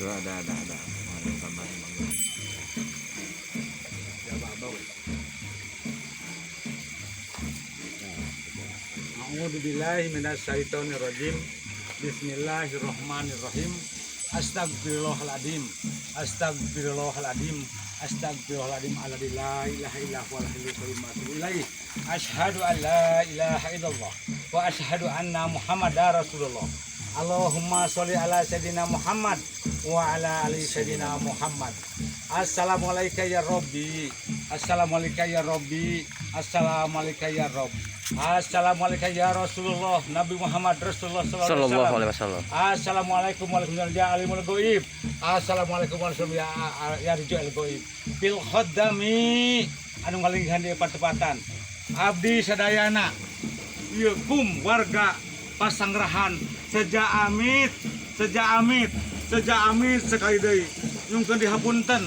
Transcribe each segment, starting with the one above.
Coba ada. Mau tambahin Bang. Ya babau. A'udzubillahi minasyaitonirrajim. Bismillahirrahmanirrahim. Astagfirullahaladzim. Astagfirullahaladzim. La ilaha illa huwal hayyul qayyum. Asyhadu an la ilaha illallah wa asyhadu anna Muhammadar Rasulullah. Allahumma sholli ala sayyidina Muhammad wa ala ali sayyidina Muhammad. Assalamualaikum ya Rabbi. Assalamualaikum ya Rabbi. Assalamualaikum ya Rabbi. Assalamualaikum ya Rasulullah Nabi Muhammad Rasulullah sallallahu alaihi wasallam. Assalamualaikum warahmatullahi wabarakatuh. Assalamualaikum warahmatullahi wabarakatuh. Ya rijal goib bil khaddami anu ngalihan di patepatan abdi sadayana ieu kum warga Pasanggerahan seja amit sekali deui nyungkeun dihapunten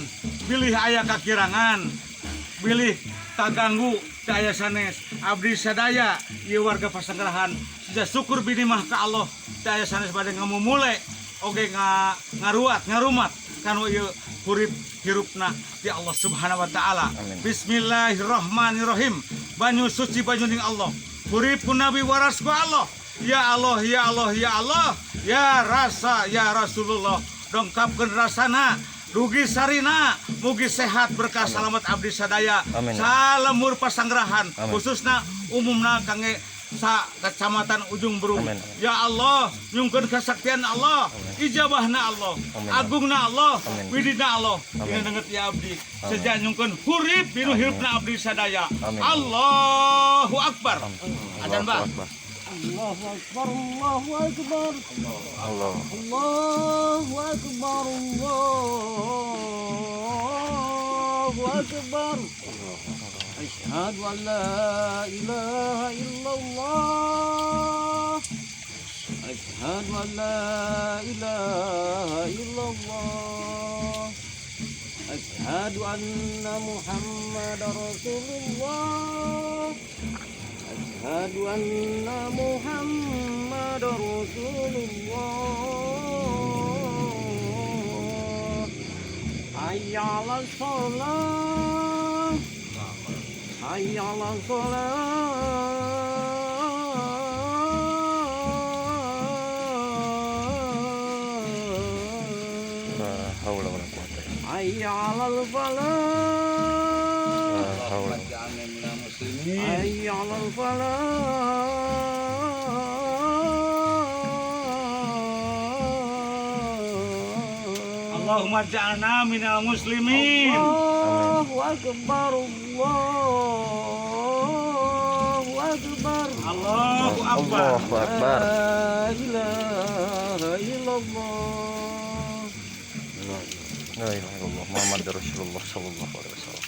bilih aya kakirangan bilih taganggu teu aya sanes abdi sadaya ieu warga Pasanggerahan seja syukur binimah ka Allah teu aya sanes bade ngamumule oge ngaruat ngarumat kanu ieu urip hirupna di Allah Subhanahu wa taala. Bismillahirrahmanirrahim. Banyu suci banyu ning Allah. Uripun Nabi waras ku Allah. Ya Allah, ya Allah, ya Allah, ya rasa, ya Rasulullah, dongkapkeun rasana, dugi sarina, mugi sehat berkah salamet abdi sadaya, salemur Pasanggerahan, khususna umumna kangge sa kecamatan Ujung Berung. Ya Allah, nyungkeun kasaktian Allah, ijabahna Allah, agungna Allah, widina Allah. Ini denget ya abdi, seja nyungkeun hurip binu hirupna abdi sadaya. Allahu Akbar. Adzan Mbah. Allahu Akbar, Allahu Akbar, Allahu Akbar, Allahu Akbar. Asyhadu an la ilaha illallah. Asyhadu an la ilaha illallah. Asyhadu anna Muhammadar Rasulullah. Asyhadu anna Muhammadar Rasulullah. Hayya 'alas shalah. Hayya 'alas shalah. La haula wala quwwata. Hayya 'alal falah. La haula. Hayya 'alal falah. Allahumma ja'alna minal muslimin. Allahu akbar, Allahu akbar, Allahu akbar, Allahu akbar. La ilaha illallah. La ilaha illallah Muhammadur Rasulullah sallallahu alaihi wasallam.